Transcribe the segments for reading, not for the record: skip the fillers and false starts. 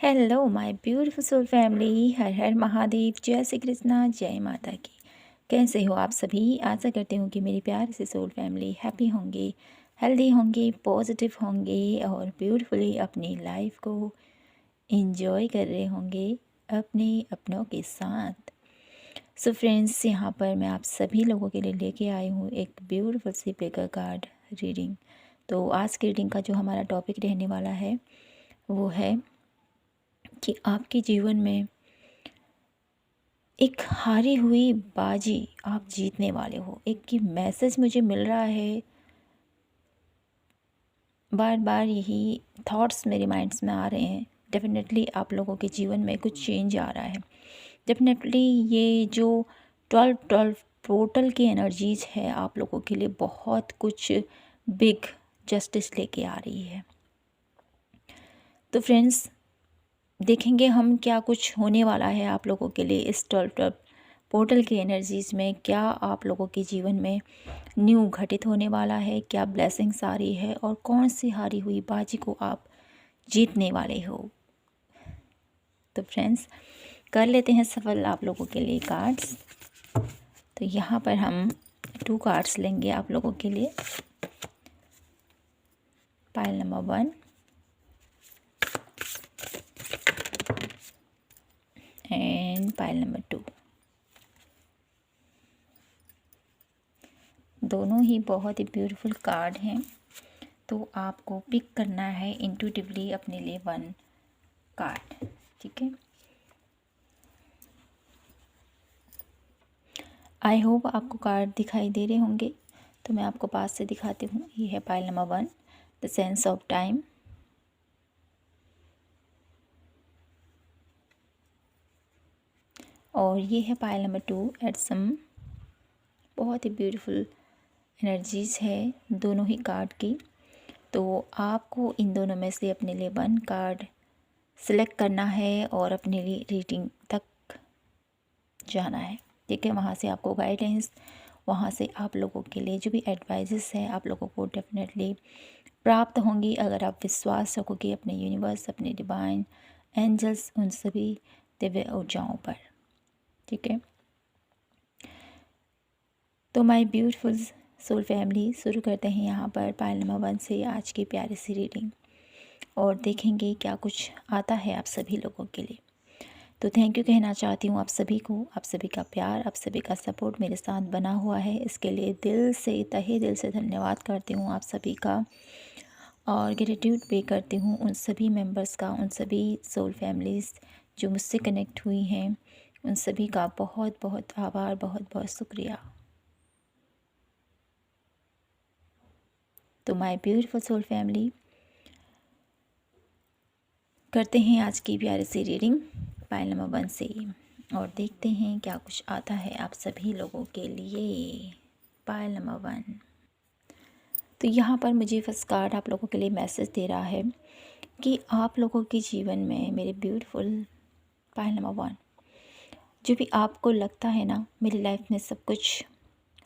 Hello my beautiful soul family, हर हर महादेव, जय श्री कृष्णा, जय माता की। कैसे हो आप सभी? आशा करती हूँ कि मेरी प्यारी सी सोल फैमिली हैप्पी होंगे, हेल्दी होंगे, पॉजिटिव होंगे और ब्यूटीफुली अपनी लाइफ को एंजॉय कर रहे होंगे अपने अपनों के साथ। सो फ्रेंड्स, यहाँ पर मैं आप सभी लोगों के लिए लेके आई हूँ एक ब्यूटीफुल सी पिकर कार्ड रीडिंग। तो आज की रीडिंग का जो हमारा टॉपिक रहने वाला है वो है कि आपके जीवन में एक हारी हुई बाजी आप जीतने वाले हो। एक की मैसेज मुझे मिल रहा है, बार बार यही थॉट्स मेरे माइंड्स में आ रहे हैं। डेफिनेटली आप लोगों के जीवन में कुछ चेंज आ रहा है। डेफिनेटली ये जो 12-12 पोर्टल की एनर्जीज है आप लोगों के लिए बहुत कुछ बिग जस्टिस लेके आ रही है। तो फ्रेंड्स, देखेंगे हम क्या कुछ होने वाला है आप लोगों के लिए इस 12-12 पोर्टल की एनर्जीज़ में। क्या आप लोगों के जीवन में न्यू घटित होने वाला है, क्या ब्लेसिंग्स आ रही है और कौन सी हारी हुई बाजी को आप जीतने वाले हो। तो फ्रेंड्स, कर लेते हैं सफल आप लोगों के लिए कार्ड्स। तो यहाँ पर हम 2 कार्ड्स लेंगे आप लोगों के लिए। Pile number 1 and pile number 2। दोनों ही बहुत ही ब्यूटीफुल कार्ड हैं। तो आपको पिक करना है इंट्यूटिवली अपने लिए 1 कार्ड, ठीक है। आई होप आपको कार्ड दिखाई दे रहे होंगे, तो मैं आपको पास से दिखाती हूँ। ये है pile number 1, the sense of time. और ये है पाइल नंबर 2, एट सम। बहुत ही ब्यूटीफुल एनर्जीज है दोनों ही कार्ड की। तो आपको इन दोनों में से अपने लिए 1 कार्ड सिलेक्ट करना है और अपने लिए रीडिंग तक जाना है, ठीक है। वहाँ से आपको गाइडेंस, वहाँ से आप लोगों के लिए जो भी एडवाइजेस है आप लोगों को डेफिनेटली प्राप्त होंगी अगर आप विश्वास रखोगे अपने यूनिवर्स, अपने डिवाइन एंजल्स, उन सभी दिव्य ऊर्जाओं पर, ठीक है। तो माय ब्यूटीफुल सोल फैमिली, शुरू करते हैं यहाँ पर पाइल नंबर 1 से आज की प्यारी सी रीडिंग और देखेंगे क्या कुछ आता है आप सभी लोगों के लिए। तो थैंक यू कहना चाहती हूँ आप सभी को, आप सभी का प्यार, आप सभी का सपोर्ट मेरे साथ बना हुआ है। इसके लिए दिल से, तहे दिल से धन्यवाद करती हूँ आप सभी का और ग्रेटिट्यूड पे करती हूँ उन सभी मेंबर्स का, उन सभी सोल फैमिलीज़ जो मुझसे कनेक्ट हुई हैं, उन सभी का बहुत बहुत आभार, बहुत बहुत शुक्रिया। तो माय ब्यूटीफुल सोल फैमिली, करते हैं आज की प्यारी सी रीडिंग पाइल नंबर 1 से और देखते हैं क्या कुछ आता है आप सभी लोगों के लिए। Pile number 1। तो यहाँ पर मुझे फर्स्ट कार्ड आप लोगों के लिए मैसेज दे रहा है कि आप लोगों के जीवन में, मेरे ब्यूटीफुल पाइल नंबर 1, जो भी आपको लगता है ना मेरी लाइफ में सब कुछ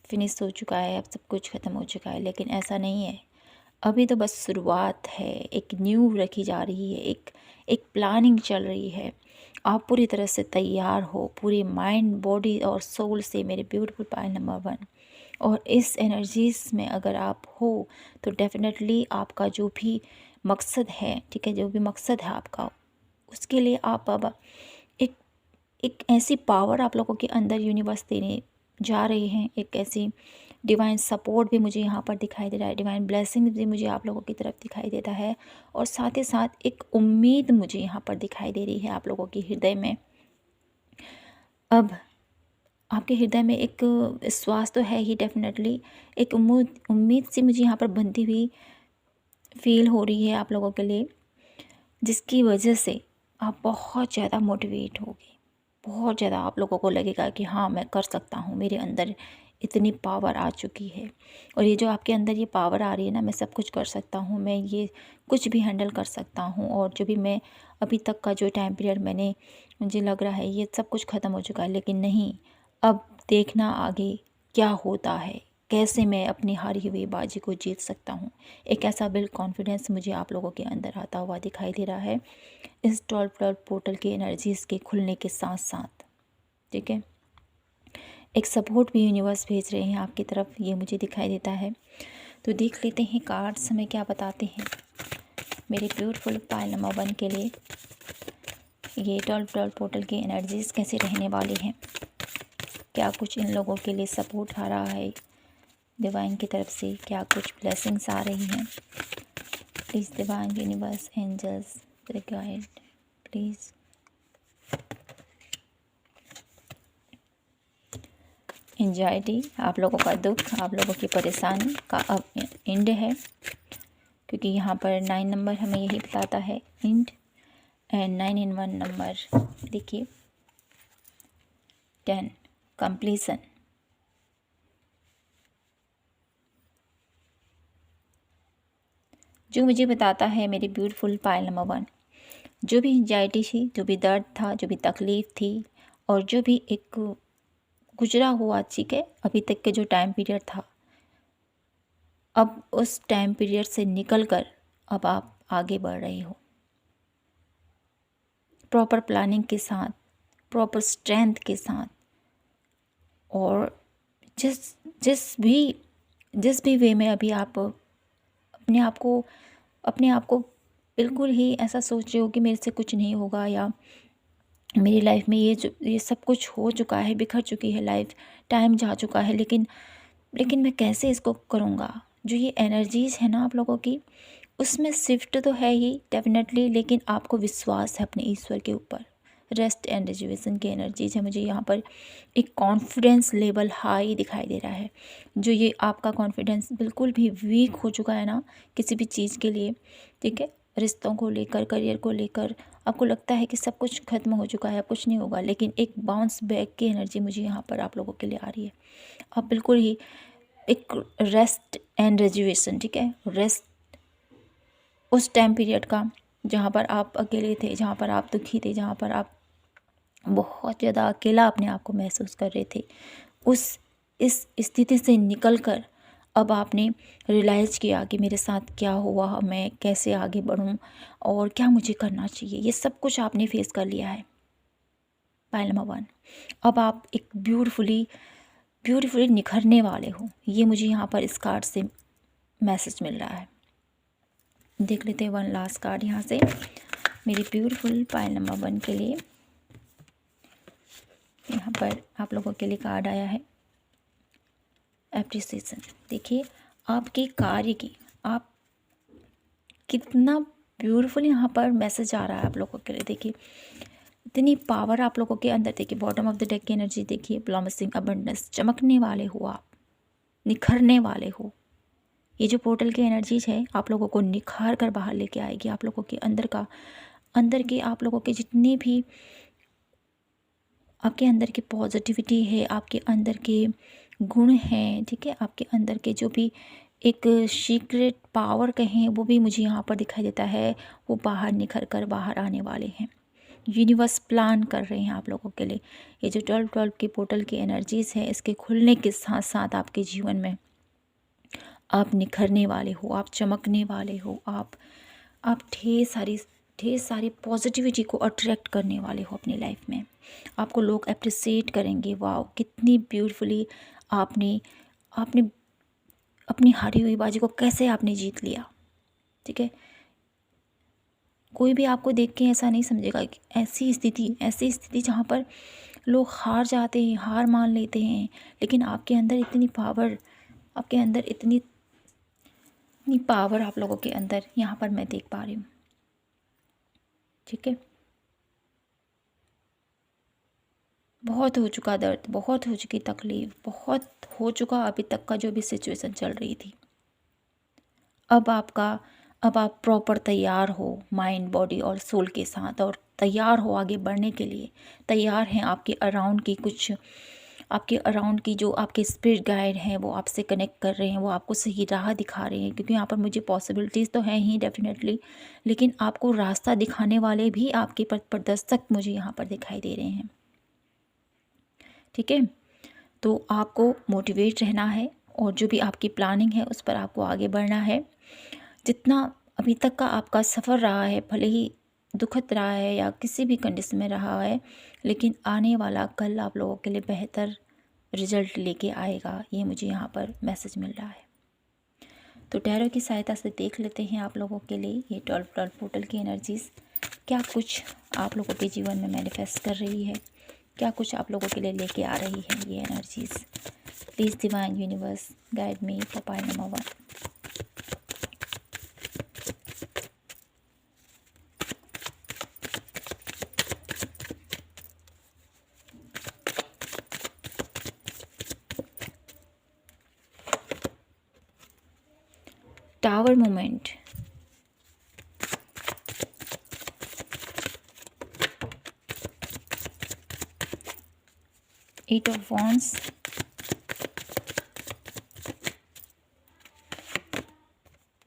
फिनिश हो चुका है, अब सब कुछ ख़त्म हो चुका है, लेकिन ऐसा नहीं है। अभी तो बस शुरुआत है, एक न्यू रखी जा रही है, एक एक प्लानिंग चल रही है। आप पूरी तरह से तैयार हो, पूरे माइंड, बॉडी और सोल से, मेरे ब्यूटीफुल पाइल नंबर 1। और इस एनर्जीज में अगर आप हो तो डेफिनेटली आपका जो भी मकसद है, ठीक है, जो भी मकसद है आपका, उसके लिए आप अब एक एक ऐसी पावर आप लोगों के अंदर यूनिवर्स देने जा रहे हैं। एक ऐसी डिवाइन सपोर्ट भी मुझे यहाँ पर दिखाई दे रहा है, डिवाइन ब्लेसिंग भी मुझे आप लोगों की तरफ दिखाई देता है और साथ ही साथ एक उम्मीद मुझे यहाँ पर दिखाई दे रही है आप लोगों के हृदय में। अब आपके हृदय में एक विश्वास तो है ही, डेफिनेटली एक उम्मीद सी मुझे यहाँ पर बनती हुई फील हो रही है आप लोगों के लिए, जिसकी वजह से आप बहुत ज़्यादा मोटिवेट होगे। बहुत ज़्यादा आप लोगों को लगेगा कि हाँ, मैं कर सकता हूँ, मेरे अंदर इतनी पावर आ चुकी है। और ये जो आपके अंदर ये पावर आ रही है ना, मैं सब कुछ कर सकता हूँ, मैं ये कुछ भी हैंडल कर सकता हूँ। और जो भी मैं अभी तक का जो टाइम पीरियड मैंने, मुझे लग रहा है ये सब कुछ ख़त्म हो चुका है, लेकिन नहीं, अब देखना आगे क्या होता है। कैसे मैं अपनी हारी हुई बाजी को जीत सकता हूँ। एक ऐसा बिल्ड कॉन्फिडेंस मुझे आप लोगों के अंदर आता हुआ दिखाई दे रहा है इस 12 पोर्टल की एनर्जीज़ के खुलने के साथ साथ। ठीक है, एक सपोर्ट भी यूनिवर्स भेज रहे हैं आपकी तरफ, ये मुझे दिखाई देता है। तो देख लेते हैं कार्ड्स हमें क्या बताते हैं मेरे ब्यूटीफुल पाइल नंबर 1 के लिए। ये 12 पोर्टल की एनर्जीज़ कैसे रहने वाली हैं, क्या कुछ इन लोगों के लिए सपोर्ट आ रहा है डिवाइन की तरफ से, क्या कुछ ब्लेसिंग्स आ रही हैं। Please divine universe angels guide please. Anxiety, आप लोगों का दुख, आप लोगों की परेशानी का अब एंड है, क्योंकि यहाँ पर 9 नंबर हमें यही बताता है एंड। एंड 9 in 1 नंबर देखिए 10 कंप्लीसन। जो मुझे बताता है मेरी ब्यूटीफुल पाइल नंबर 1, जो भी एंजाइटी थी, जो भी दर्द था, जो भी तकलीफ़ थी और जो भी एक गुजरा हुआ, ठीक है, अभी तक के जो टाइम पीरियड था, अब उस टाइम पीरियड से निकल कर अब आप आगे बढ़ रहे हो प्रॉपर प्लानिंग के साथ, प्रॉपर स्ट्रेंथ के साथ, और जिस भी वे में अभी आप अपने आप को बिल्कुल ही ऐसा सोच रहे हो कि मेरे से कुछ नहीं होगा, या मेरी लाइफ में ये सब कुछ हो चुका है, बिखर चुकी है लाइफ, टाइम जा चुका है, लेकिन मैं कैसे इसको करूँगा। जो ये एनर्जीज़ है ना आप लोगों की, उसमें शिफ्ट तो है ही डेफिनेटली, लेकिन आपको विश्वास है अपने ईश्वर के ऊपर। रेस्ट एंड रिजर्वेशन की एनर्जीज है, मुझे यहाँ पर एक कॉन्फिडेंस लेवल हाई दिखाई दे रहा है। जो ये आपका कॉन्फिडेंस बिल्कुल भी वीक हो चुका है ना किसी भी चीज़ के लिए, ठीक है, रिश्तों को लेकर, करियर को लेकर, आपको लगता है कि सब कुछ खत्म हो चुका है, अब कुछ नहीं होगा, लेकिन एक बाउंस बैक की एनर्जी मुझे यहाँ पर आप लोगों के लिए आ रही है। आप बिल्कुल ही एक रेस्ट एंड रिजर्वेशन, ठीक है, रेस्ट उस टाइम पीरियड का जहाँ पर आप अकेले थे, जहाँ पर आप दुखी थे, जहाँ पर आप बहुत ज़्यादा अकेला अपने आप को महसूस कर रहे थे, इस स्थिति से निकलकर अब आपने रियलाइज़ किया कि मेरे साथ क्या हुआ, मैं कैसे आगे बढ़ूं और क्या मुझे करना चाहिए। ये सब कुछ आपने फेस कर लिया है पाइल नंबर 1। अब आप एक ब्यूटीफुली निखरने वाले हो, ये मुझे यहाँ पर इस कार्ड से मैसेज मिल रहा है। देख लेते हैं 1 लास्ट कार्ड यहाँ से मेरी ब्यूटीफुल पाइल नंबर 1 के लिए। यहाँ पर आप लोगों के लिए कार्ड आया है एप्रिसिएशन। देखिए आपके कार्य की, आप कितना ब्यूटीफुल यहाँ पर मैसेज आ रहा है आप लोगों के लिए। देखिए इतनी पावर आप लोगों के अंदर। देखिए बॉटम ऑफ द डेक की एनर्जी देखिए, ब्लॉमिसिंग अबंडेंस, चमकने वाले हो आप, निखरने वाले हो। ये जो पोर्टल की एनर्जीज है आप लोगों को निखार कर बाहर लेके आएगी। आप लोगों के अंदर के आप लोगों के जितने भी आपके अंदर की पॉजिटिविटी है, आपके अंदर के गुण हैं, ठीक है, आपके अंदर के जो भी एक सीक्रेट पावर कहें वो भी मुझे यहाँ पर दिखाई देता है, वो बाहर निखर कर बाहर आने वाले हैं। यूनिवर्स प्लान कर रहे हैं आप लोगों के लिए। ये जो 12 की पोर्टल की एनर्जीज़ है, इसके खुलने के साथ साथ आपके जीवन में आप निखरने वाले हो, आप चमकने वाले हो, आप ढेर सारी पॉजिटिविटी को अट्रैक्ट करने वाले हो अपनी लाइफ में। आपको लोग अप्रिसिएट करेंगे, वाह कितनी ब्यूटीफुली आपने अपनी हारी हुई बाजी को कैसे आपने जीत लिया, ठीक है। कोई भी आपको देख के ऐसा नहीं समझेगा कि ऐसी स्थिति जहाँ पर लोग हार जाते हैं, हार मान लेते हैं, लेकिन आपके अंदर इतनी पावर, आपके अंदर इतनी पावर आप लोगों के अंदर यहाँ पर मैं देख पा रही हूँ, ठीक है। बहुत हो चुका दर्द, बहुत हो चुकी तकलीफ, बहुत हो चुका अभी तक का जो भी सिचुएशन चल रही थी। अब आप प्रॉपर तैयार हो माइंड, बॉडी और सोल के साथ, और तैयार हो आगे बढ़ने के लिए। तैयार हैं आपके अराउंड की जो आपके स्पिरिट गाइड हैं वो आपसे कनेक्ट कर रहे हैं, वो आपको सही राह दिखा रहे हैं, क्योंकि यहाँ पर मुझे पॉसिबिलिटीज़ तो हैं ही डेफिनेटली, लेकिन आपको रास्ता दिखाने वाले भी आपके पथ प्रदर्शक मुझे यहाँ पर दिखाई दे रहे हैं, ठीक है। तो आपको मोटिवेट रहना है और जो भी आपकी प्लानिंग है उस पर आपको आगे बढ़ना है। जितना अभी तक का आपका सफ़र रहा है, भले ही दुखद रहा है या किसी भी कंडीशन में रहा है, लेकिन आने वाला कल आप लोगों के लिए बेहतर रिजल्ट लेके आएगा, ये मुझे यहाँ पर मैसेज मिल रहा है। तो टैरो की सहायता से देख लेते हैं आप लोगों के लिए ये 12 पोर्टल की एनर्जीज़ क्या कुछ आप लोगों के जीवन में मैनिफेस्ट कर रही है, क्या कुछ आप लोगों के लिए लेके आ रही है ये energies. Please divine universe guide me for pile number 1। Tower moment, eight of wands,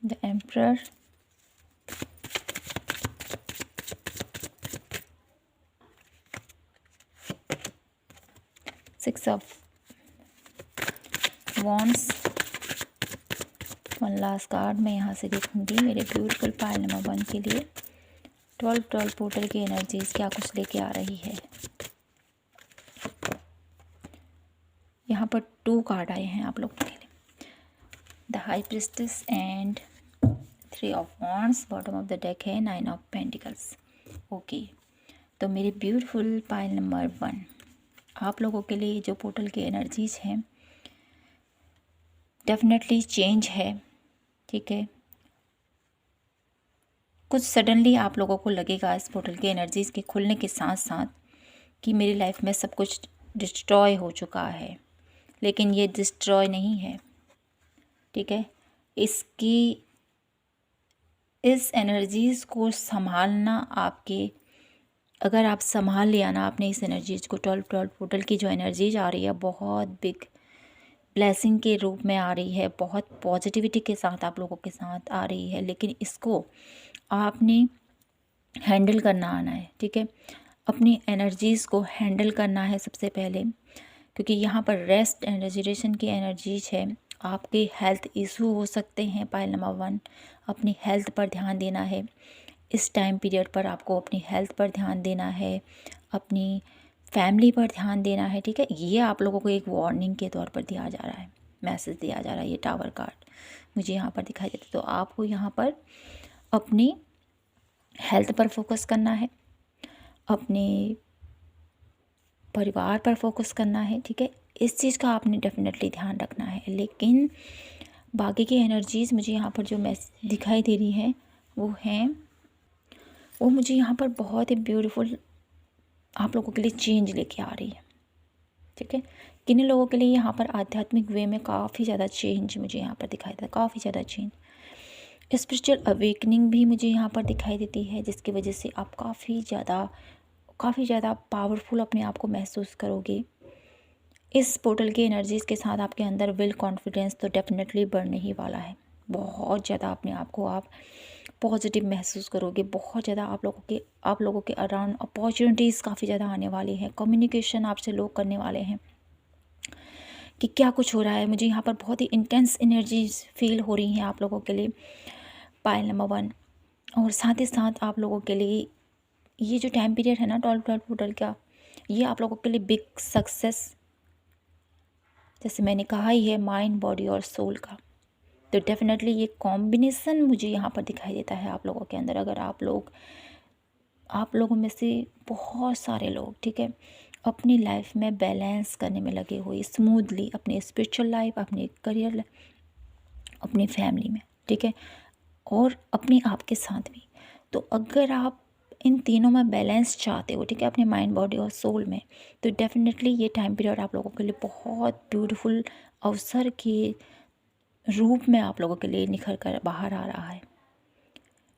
the emperor, six of wands. One last card मैं यहाँ से देखूंगी मेरे ब्यूटीफुल पाइल नंबर 1 के लिए 12 पोर्टल की एनर्जीज क्या कुछ लेके आ रही है। यहाँ पर 2 कार्ड आए हैं आप लोगों के लिए, the high priestess and 3 of wands. Bottom of the deck है 9 ऑफ पेंटिकल्स। ओके, तो मेरे ब्यूटीफुल पाइल नंबर 1 आप लोगों के लिए जो पोर्टल की एनर्जीज हैं डेफिनेटली चेंज है, ठीक है। कुछ सडनली आप लोगों को लगेगा इस पोर्टल की एनर्जीज़ के खुलने के साथ साथ कि मेरी लाइफ में सब कुछ डिस्ट्रॉय हो चुका है, लेकिन ये डिस्ट्रॉय नहीं है, ठीक है। इस एनर्जीज़ को संभालना आपके, अगर आप संभाल लिया ना आपने इस एनर्जीज़ को, 12 पोर्टल की जो एनर्जीज आ रही है बहुत बिग ब्लेसिंग के रूप में आ रही है, बहुत पॉजिटिविटी के साथ आप लोगों के साथ आ रही है, लेकिन इसको आपने हैंडल करना आना है, ठीक है। अपनी एनर्जीज़ को हैंडल करना है सबसे पहले, क्योंकि यहाँ पर रेस्ट एंड रेजुरेशन की एनर्जीज है। आपके हेल्थ इशू हो सकते हैं पाइल नंबर 1, अपनी हेल्थ पर ध्यान देना है। इस टाइम पीरियड पर आपको अपनी हेल्थ पर ध्यान देना है, अपनी फैमिली पर ध्यान देना है, ठीक है। ये आप लोगों को एक वार्निंग के तौर पर दिया जा रहा है, मैसेज दिया जा रहा है। ये टावर कार्ड मुझे यहाँ पर दिखाई देता है। तो आपको यहाँ पर अपनी हेल्थ पर फोकस करना है, अपने परिवार पर फोकस करना है, ठीक है। इस चीज़ का आपने डेफिनेटली ध्यान रखना है। लेकिन बाकी की एनर्जीज़ मुझे यहाँ पर जो मैसेज दिखाई दे रही है वो मुझे यहाँ पर बहुत ही ब्यूटीफुल आप लोगों के लिए चेंज लेके आ रही है, ठीक है। किन्हीं लोगों के लिए यहाँ पर आध्यात्मिक वे में काफ़ी ज़्यादा चेंज मुझे यहाँ पर दिखाई देता है, काफ़ी ज़्यादा चेंज। स्पिरिचुअल अवेकनिंग भी मुझे यहाँ पर दिखाई देती है, जिसकी वजह से आप काफ़ी ज़्यादा पावरफुल अपने आप को महसूस करोगे। इस पोर्टल की एनर्जीज़ के साथ आपके अंदर विल कॉन्फिडेंस तो डेफिनेटली बढ़ने ही वाला है। बहुत ज़्यादा अपने आप को आप पॉजिटिव महसूस करोगे। बहुत ज़्यादा आप लोगों के अराउंड अपॉर्चुनिटीज़ काफ़ी ज़्यादा आने वाली हैं। कम्युनिकेशन आपसे लोग करने वाले हैं कि क्या कुछ हो रहा है। मुझे यहाँ पर बहुत ही इंटेंस एनर्जीज फील हो रही हैं आप लोगों के लिए पाइल नंबर 1। और साथ ही साथ आप लोगों के लिए ये जो टाइम पीरियड है ना 12 पोर्टल का, ये आप लोगों के लिए बिग सक्सेस, जैसे मैंने कहा ही है, माइंड बॉडी और सोल का। तो डेफिनेटली ये कॉम्बिनेशन मुझे यहाँ पर दिखाई देता है आप लोगों के अंदर। अगर आप लोगों में से बहुत सारे लोग, ठीक है, अपनी लाइफ में बैलेंस करने में लगे हुए स्मूथली, अपनी स्पिरिचुअल लाइफ, अपनी करियर लाइफ, अपनी फैमिली में, ठीक है, और अपने आप के साथ भी। तो अगर आप इन तीनों में बैलेंस चाहते हो, ठीक है, अपने माइंड बॉडी और सोल में, तो डेफिनेटली ये टाइम पीरियड आप लोगों के लिए बहुत ब्यूटीफुल अवसर के रूप में आप लोगों के लिए निखर कर बाहर आ रहा है।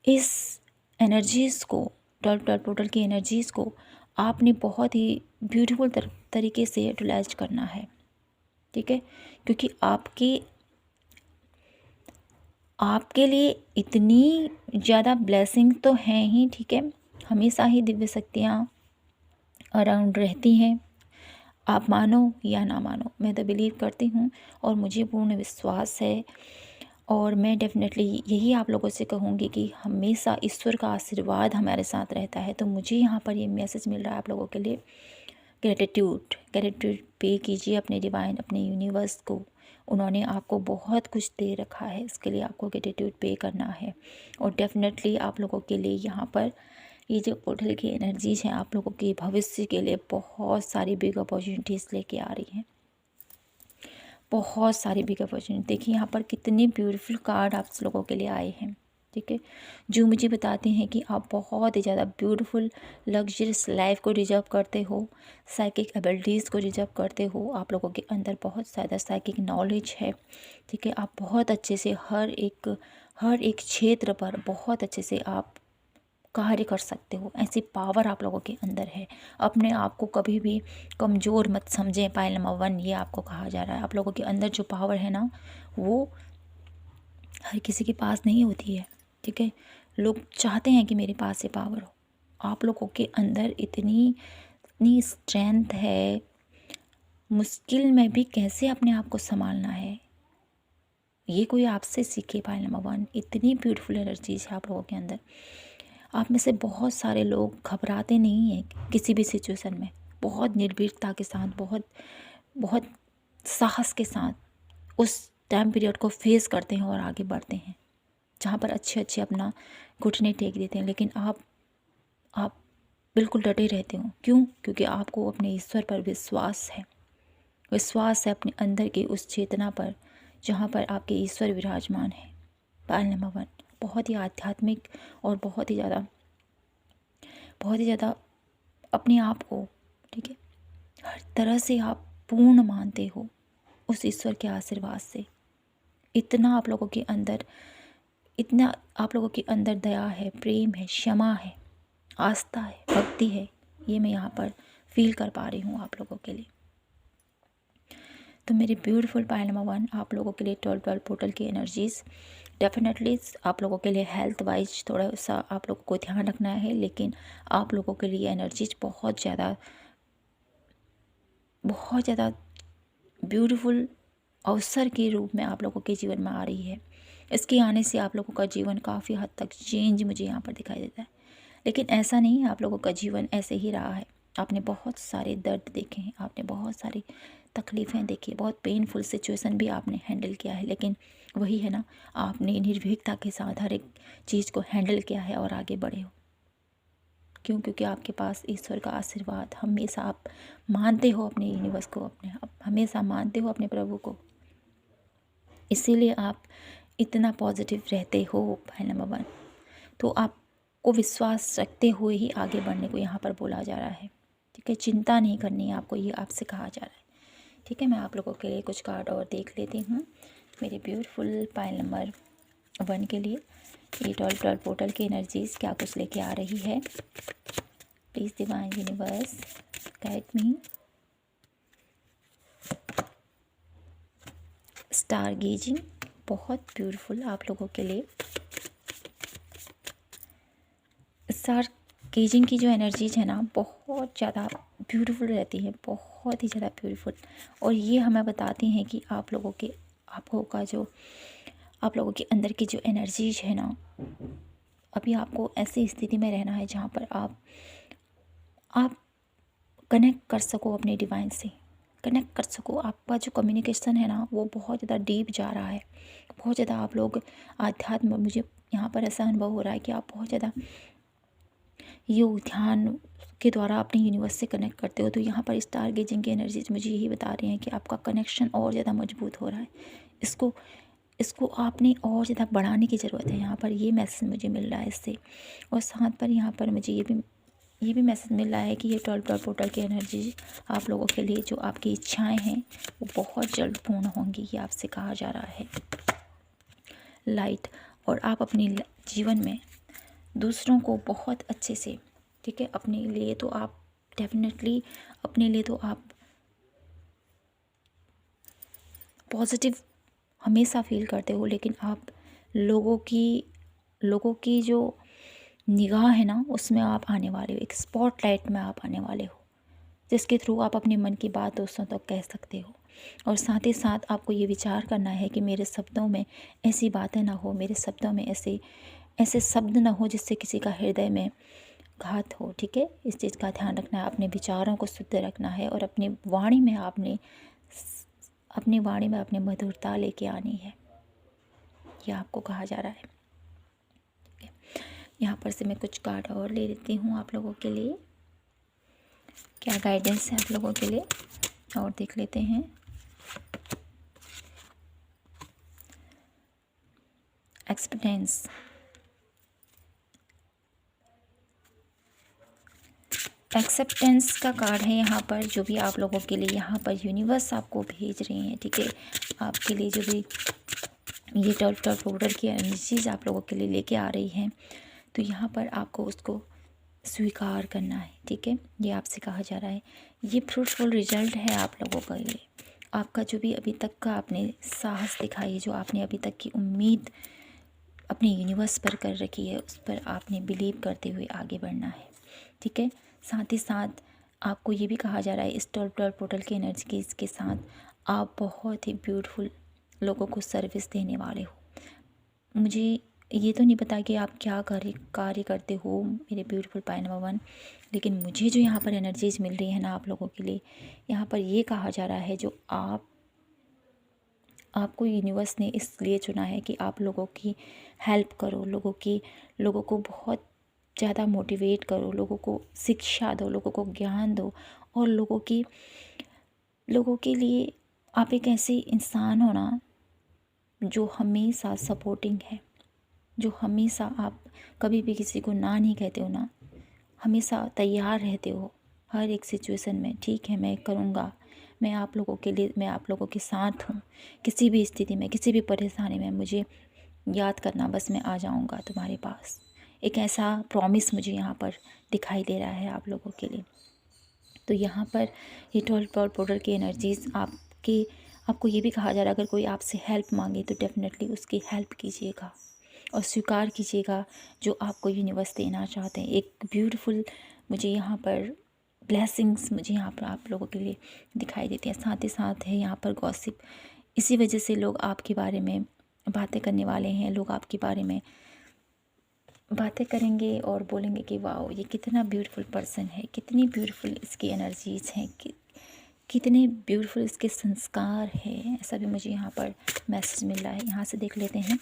इस एनर्जीज़ को, 12 पोर्टल की एनर्जीज़ को आपने बहुत ही ब्यूटीफुल तरीके से यूटिलाइज करना है, ठीक है, क्योंकि आपके लिए इतनी ज़्यादा ब्लेसिंग तो हैं ही, ठीक है। हमेशा ही दिव्य शक्तियाँ अराउंड रहती हैं, आप मानो या ना मानो, मैं तो बिलीव करती हूँ और मुझे पूर्ण विश्वास है। और मैं डेफ़िनेटली यही आप लोगों से कहूँगी कि हमेशा ईश्वर का आशीर्वाद हमारे साथ रहता है। तो मुझे यहाँ पर ये मैसेज मिल रहा है आप लोगों के लिए, ग्रेटिट्यूड पे कीजिए अपने डिवाइन, अपने यूनिवर्स को। उन्होंने आपको बहुत कुछ दे रखा है, इसके लिए आपको ग्रेटिट्यूड पे करना है। और डेफ़िनेटली आप लोगों के लिए यहाँ पर ये जो पोर्टल की एनर्जीज हैं आप लोगों के भविष्य के लिए बहुत सारी बिग अपॉर्चुनिटीज़ लेके आ रही हैं, बहुत सारी बिग अपॉर्चुनिटी। देखिए यहाँ पर कितने ब्यूटीफुल कार्ड आप लोगों के लिए आए हैं, ठीक है, जो मुझे बताते हैं कि आप बहुत ही ज़्यादा ब्यूटीफुल लग्जरियस लाइफ को डिजर्व करते हो, साइकिक एबिलिटीज़ को डिजर्व करते हो। आप लोगों के अंदर बहुत ज़्यादा साइकिक नॉलेज है, ठीक है। आप बहुत अच्छे से हर एक क्षेत्र पर बहुत अच्छे से आप कार्य कर सकते हो, ऐसी पावर आप लोगों के अंदर है। अपने आप को कभी भी कमज़ोर मत समझें। पायल नंबर 1 ये आपको कहा जा रहा है, आप लोगों के अंदर जो पावर है ना वो हर किसी के पास नहीं होती है, ठीक है। लोग चाहते हैं कि मेरे पास ये पावर हो, आप लोगों के अंदर इतनी इतनी स्ट्रेंथ है, मुश्किल में भी कैसे अपने आप को संभालना है ये कोई आपसे सीखे। पायल नंबर 1 इतनी ब्यूटीफुल एनर्जीज है आप लोगों के अंदर। आप में से बहुत सारे लोग घबराते नहीं हैं किसी भी सिचुएशन में, बहुत निर्भीकता के साथ, बहुत बहुत साहस के साथ उस टाइम पीरियड को फेस करते हैं और आगे बढ़ते हैं, जहाँ पर अच्छे अच्छे अपना घुटने टेक देते हैं। लेकिन आप बिल्कुल डटे रहते हो, क्यों? क्योंकि आपको अपने ईश्वर पर विश्वास है, विश्वास है अपने अंदर की उस चेतना पर जहाँ पर आपके ईश्वर विराजमान है। पायल नंबर 1 बहुत ही आध्यात्मिक और बहुत ही ज़्यादा अपने आप को, ठीक है, हर तरह से आप पूर्ण मानते हो उस ईश्वर के आशीर्वाद से। इतना आप लोगों के अंदर दया है, प्रेम है, क्षमा है, आस्था है, भक्ति है, ये मैं यहाँ पर फील कर पा रही हूँ आप लोगों के लिए। तो मेरे ब्यूटीफुल पायल नंबर 1 आप लोगों के लिए 12 पोर्टल की एनर्जीज़ डेफिनेटली आप लोगों के लिए हेल्थ वाइज थोड़ा सा आप लोगों को ध्यान रखना है, लेकिन आप लोगों के लिए एनर्जीज बहुत ज़्यादा ब्यूटीफुल अवसर के रूप में आप लोगों के जीवन में आ रही है। इसके आने से आप लोगों का जीवन काफ़ी हद तक चेंज मुझे यहाँ पर दिखाई देता है। लेकिन ऐसा नहीं है आप लोगों का जीवन ऐसे ही रहा है। आपने बहुत सारे दर्द देखे हैं, आपने बहुत सारी तकलीफ़ें देखी, बहुत पेनफुल सिचुएशन भी आपने हैंडल किया है, लेकिन वही है ना, आपने निर्भीकता के साथ हर एक चीज़ को हैंडल किया है और आगे बढ़े हो। क्यों? क्योंकि आपके पास ईश्वर का आशीर्वाद, हमेशा आप मानते हो अपने यूनिवर्स को, आप हमेशा मानते हो अपने प्रभु को, इसीलिए आप इतना पॉजिटिव रहते हो। पायल नंबर 1 तो आपको विश्वास रखते हुए ही आगे बढ़ने को यहाँ पर बोला जा रहा है, ठीक है। चिंता नहीं करनी है आपको, ये आपसे कहा जा रहा है, ठीक है। मैं आप लोगों के लिए कुछ कार्ड और देख लेती हूँ मेरे ब्यूटीफुल पायल नंबर 1 के लिए। ये 12 पोर्टल की एनर्जीज क्या कुछ लेके आ रही है, please divine universe guide me. Star gazing बहुत ब्यूटीफुल आप लोगों के लिए। स्टार गेजिंग की जो एनर्जीज है ना बहुत ज़्यादा ब्यूटीफुल रहती है, बहुत ही ज़्यादा ब्यूटीफुल। और ये हमें बताती हैं कि आप लोगों के अंदर की जो एनर्जीज है ना, अभी आपको ऐसी स्थिति में रहना है जहाँ पर आप कनेक्ट कर सको अपने डिवाइन से, कनेक्ट कर सको। आपका जो कम्युनिकेशन है ना वो बहुत ज़्यादा डीप जा रहा है, बहुत ज़्यादा आप लोग आध्यात्म, मुझे यहाँ पर ऐसा अनुभव हो रहा है कि आप बहुत ज़्यादा योग ध्यान के द्वारा अपने यूनिवर्स से कनेक्ट करते हो। तो यहाँ पर स्टार गेजिंग की एनर्जीज मुझे यही बता रही हैं कि आपका कनेक्शन और ज़्यादा मजबूत हो रहा है। इसको आपने और ज़्यादा बढ़ाने की ज़रूरत है, यहाँ पर ये मैसेज मुझे मिल रहा है इससे। और साथ पर यहाँ पर मुझे ये भी मैसेज मिल रहा है कि ये 12 पोर्टल की एनर्जी आप लोगों के लिए जो आपकी इच्छाएं हैं वो बहुत जल्द पूर्ण होंगी, ये आपसे कहा जा रहा है। लाइट, और आप अपने जीवन में दूसरों को बहुत अच्छे से, ठीक है, अपने लिए तो आप डेफिनेटली अपने लिए तो आप पॉजिटिव हमेशा फील करते हो, लेकिन आप लोगों की जो निगाह है ना उसमें आप आने वाले हो, एक स्पॉटलाइट में आप आने वाले हो। जिसके थ्रू आप अपने मन की बात दोस्तों तक कह सकते हो। और साथ ही साथ आपको ये विचार करना है कि मेरे शब्दों में ऐसी बातें ना हो, मेरे शब्दों में ऐसे ऐसे शब्द ना हो जिससे किसी का हृदय में घात हो। ठीक है, इस चीज़ का ध्यान रखना है। अपने विचारों को शुद्ध रखना है और अपनी वाणी में अपनी मधुरता लेके आनी है, यह आपको कहा जा रहा है। ठीक है, यहाँ पर से मैं कुछ कार्ड और ले लेती हूँ आप लोगों के लिए, क्या गाइडेंस है आप लोगों के लिए, और देख लेते हैं। एक्सपेक्टेंस, एक्सेप्टेंस का कार्ड है यहाँ पर, जो भी आप लोगों के लिए यहाँ पर यूनिवर्स आपको भेज रही हैं। ठीक है, आपके लिए जो भी ये 12 ऑर्डर की एनर्जीज आप लोगों के लिए लेके आ रही हैं, तो यहाँ पर आपको उसको स्वीकार करना है। ठीक है, ये आपसे कहा जा रहा है। ये फ्रूटफुल रिजल्ट है आप लोगों के लिए। आपका जो भी अभी तक का आपने साहस दिखाई, जो आपने अभी तक की उम्मीद अपने यूनिवर्स पर कर रखी है, उस पर आपने बिलीव करते हुए आगे बढ़ना है। ठीक है, साथ ही साथ आपको ये भी कहा जा रहा है इस 12 पोर्टल की एनर्जी के इसके साथ आप बहुत ही ब्यूटीफुल लोगों को सर्विस देने वाले हो। मुझे ये तो नहीं पता कि आप क्या कार्य करते हो मेरे ब्यूटीफुल पाई नंबर 1, लेकिन मुझे जो यहाँ पर एनर्जीज मिल रही है ना आप लोगों के लिए, यहाँ पर ये कहा जा रहा है जो आपको यूनिवर्स ने इसलिए चुना है कि आप लोगों की हेल्प करो, लोगों को बहुत ज़्यादा मोटिवेट करो, लोगों को शिक्षा दो, लोगों को ज्ञान दो, और लोगों के लिए आप एक ऐसे इंसान हो ना जो हमेशा सपोर्टिंग है, जो हमेशा आप कभी भी किसी को ना नहीं कहते हो ना, हमेशा तैयार रहते हो हर एक सिचुएशन में। ठीक है, मैं करूँगा, मैं आप लोगों के लिए, मैं आप लोगों के साथ हूँ, किसी भी स्थिति में, किसी भी परेशानी में मुझे याद करना, बस मैं आ जाऊँगा तुम्हारे पास। एक ऐसा प्रॉमिस मुझे यहाँ पर दिखाई दे रहा है आप लोगों के लिए। तो यहाँ पर ये 12 पोर्टल की एनर्जीज आपको ये भी कहा जा रहा है, अगर कोई आपसे हेल्प मांगे तो डेफिनेटली उसकी हेल्प कीजिएगा और स्वीकार कीजिएगा जो आपको यूनिवर्स देना चाहते हैं। एक ब्यूटीफुल मुझे यहाँ पर ब्लेसिंग्स मुझे यहाँ पर आप लोगों के लिए दिखाई देती हैं। साथ ही साथ है यहाँ पर गॉसिप, इसी वजह से लोग आपके बारे में बातें करने वाले हैं, लोग आपके बारे में बातें करेंगे और बोलेंगे कि वाओ ये कितना ब्यूटीफुल पर्सन है, कितनी ब्यूटीफुल इसकी एनर्जीज हैं, कितने ब्यूटीफुल इसके संस्कार हैं। ऐसा भी मुझे यहाँ पर मैसेज मिल रहा है। यहाँ से देख लेते हैं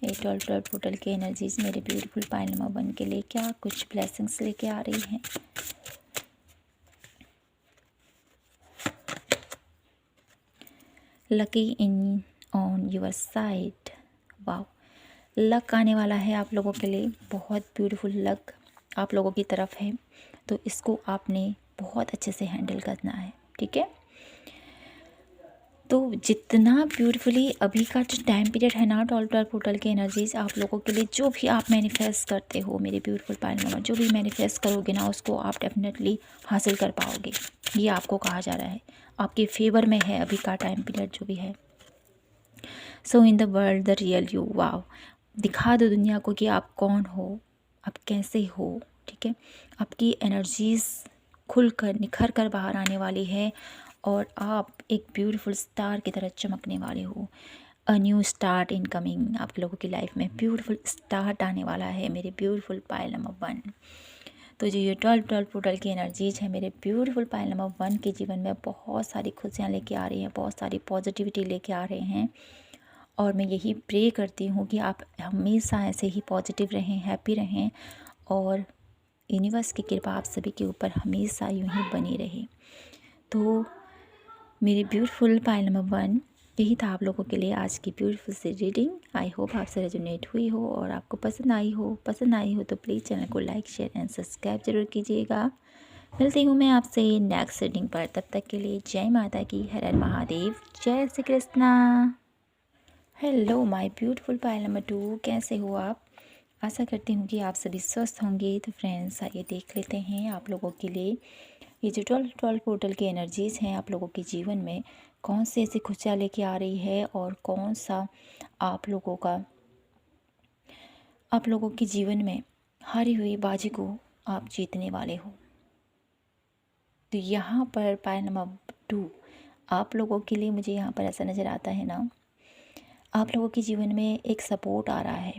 ये 12 पोर्टल की एनर्जीज मेरे ब्यूटीफुल पाइल नंबर 1 के लिए क्या कुछ ब्लेसिंग्स लेके आ रही हैं। Lucky in on your side, wow luck आने वाला है आप लोगों के लिए, बहुत ब्यूटीफुल लक आप लोगों की तरफ है, तो इसको आपने बहुत अच्छे से हैंडल करना है। ठीक है, तो जितना ब्यूटीफुली अभी का जो टाइम पीरियड है ना 12 पोर्टल की एनर्जीज आप लोगों के लिए, जो भी आप मैनिफेस्ट करते हो मेरे ब्यूटीफुल पाइल नंबर, जो भी मैनिफेस्ट करोगे ना उसको आप डेफिनेटली हासिल कर पाओगे, ये आपको कहा जा रहा है। आपके फेवर में है अभी का टाइम पीरियड जो भी है। So in the world the real you, wow दिखा दो दुनिया को कि आप कौन हो, आप कैसे हो। ठीक है, आपकी एनर्जीज खुल कर निखर कर बाहर आने वाली है और आप एक ब्यूटीफुल स्टार की तरह चमकने वाले हो। A new start in coming, आप लोगों की लाइफ में ब्यूटीफुल स्टार्ट आने वाला है मेरे ब्यूटीफुल पाइल नंबर 1। तो जो ये 12 पोर्टल की एनर्जीज है मेरे ब्यूटीफुल पाइल नंबर 1 के जीवन में बहुत सारी खुशियाँ लेके आ रही हैं, बहुत सारी पॉजिटिविटी लेके आ रहे हैं, और मैं यही प्रे करती हूँ कि आप हमेशा ऐसे ही पॉजिटिव रहें, हैप्पी रहें, और यूनिवर्स की कृपा आप सभी के ऊपर हमेशा यूं ही बनी रहे। तो मेरी ब्यूटीफुल पाइल नंबर 1 यही था आप लोगों के लिए आज की ब्यूटीफुल सी रीडिंग। आई होप आपसे रेजोनेट हुई हो और आपको पसंद आई हो तो प्लीज़ चैनल को लाइक शेयर एंड सब्सक्राइब जरूर कीजिएगा। मिलती हूँ मैं आपसे नेक्स्ट रीडिंग पर, तब तक के लिए जय माता की, हर हर महादेव, जय Shri Krishna. Hello my beautiful pile number 2, कैसे हो आप? आशा करती हूँ कि आप सभी स्वस्थ होंगे। तो फ्रेंड्स आइए देख लेते हैं आप लोगों के लिए ये जो 12 पोर्टल की एनर्जीज़ हैं आप लोगों के जीवन में कौन से ऐसी खुशियाँ लेके आ रही है और कौन सा आप लोगों के जीवन में हारी हुई बाजी को आप जीतने वाले हो। तो यहाँ पर पायल नंबर 2 आप लोगों के लिए मुझे यहाँ पर ऐसा नज़र आता है ना, आप लोगों के जीवन में एक सपोर्ट आ रहा है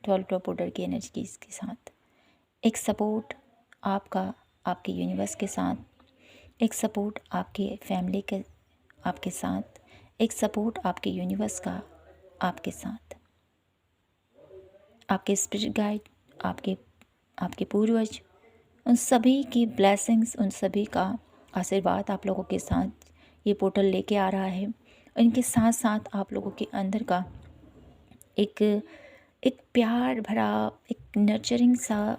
12 पोर्टर की एनर्जी के साथ। एक सपोर्ट आपका आपके यूनिवर्स के साथ, एक सपोर्ट आपके फैमिली के आपके साथ, एक सपोर्ट आपके यूनिवर्स का आपके साथ, आपके स्पिरिट गाइड, आपके पूर्वज, उन सभी की ब्लेसिंग्स, उन सभी का आशीर्वाद आप लोगों के साथ ये पोर्टल लेके आ रहा है। इनके साथ साथ आप लोगों के अंदर का एक एक प्यार भरा, एक नर्चरिंग सा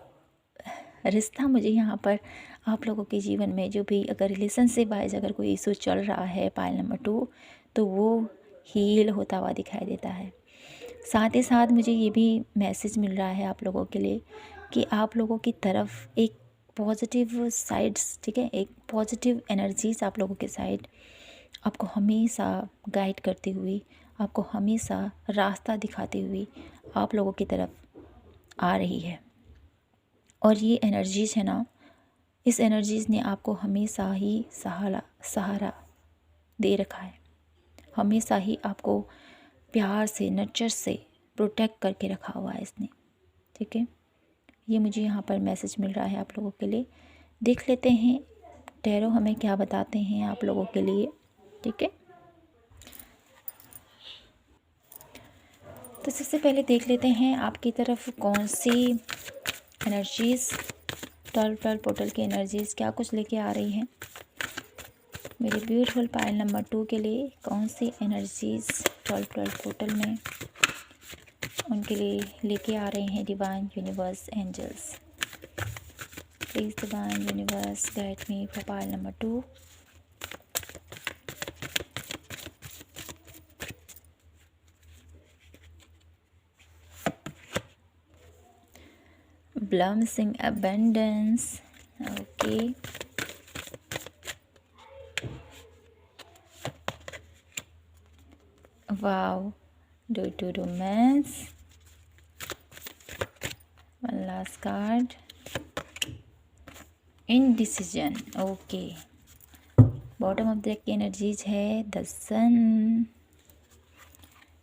रिश्ता मुझे यहाँ पर आप लोगों के जीवन में, जो भी अगर रिलेशनशिप वाइज अगर कोई इशू चल रहा है पायल नंबर 2, तो वो हील होता हुआ दिखाई देता है। साथ ही साथ मुझे ये भी मैसेज मिल रहा है आप लोगों के लिए कि आप लोगों की तरफ एक पॉजिटिव साइड्स, ठीक है, एक पॉजिटिव एनर्जीज आप लोगों के साइड आपको हमेशा गाइड करती हुई, आपको हमेशा रास्ता दिखाती हुई आप लोगों की तरफ आ रही है। और ये एनर्जीज है ना, इस एनर्जीज ने आपको हमेशा ही सहारा दे रखा है, हमेशा ही आपको प्यार से, नर्चर से प्रोटेक्ट करके रखा हुआ है इसने, ठीक है। ये मुझे यहाँ पर मैसेज मिल रहा है आप लोगों के लिए। देख लेते हैं टैरो हमें क्या बताते हैं आप लोगों के लिए, ठीक है। तो सबसे पहले देख लेते हैं आपकी तरफ कौन सी एनर्जीज़ 12 पोर्टल की एनर्जीज़ क्या कुछ लेके आ रही हैं मेरे ब्यूटीफुल पायल नंबर 2 के लिए। कौन सी एनर्जीज़ 12 पोर्टल में उनके लिए लेके आ रहे हैं divine universe angels. Please divine universe guide me for pile number 2। Blessing abundance, okay. Wow, due to romance. One last card. Indecision, okay. Bottom of deck की एनर्जीज है द सन।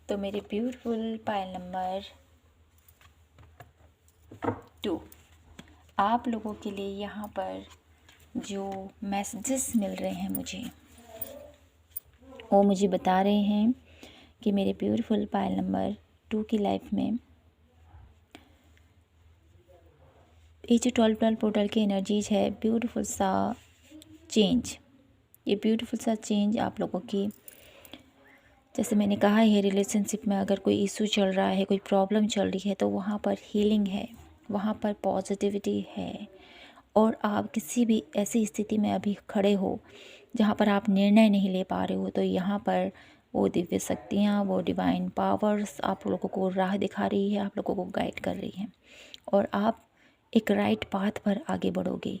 तो मेरे ब्यूटीफुल पायल नंबर 2 आप लोगों के लिए यहाँ पर जो मैसेजेस मिल रहे हैं मुझे, वो मुझे बता रहे हैं कि मेरे ब्यूटीफुल पायल नंबर 2 की लाइफ में ये जो 12 पोर्टल की एनर्जीज है, ब्यूटीफुल सा चेंज, ये ब्यूटीफुल सा चेंज आप लोगों की, जैसे मैंने कहा है रिलेशनशिप में अगर कोई इशू चल रहा है, कोई प्रॉब्लम चल रही है, तो वहाँ पर हीलिंग है, वहाँ पर पॉजिटिविटी है। और आप किसी भी ऐसी स्थिति में अभी खड़े हो जहाँ पर आप निर्णय नहीं ले पा रहे हो, तो यहाँ पर वो दिव्य शक्तियाँ, वो डिवाइन पावर्स आप लोगों को राह दिखा रही है, आप लोगों को गाइड कर रही हैं और आप एक राइट पाथ पर आगे बढ़ोगे।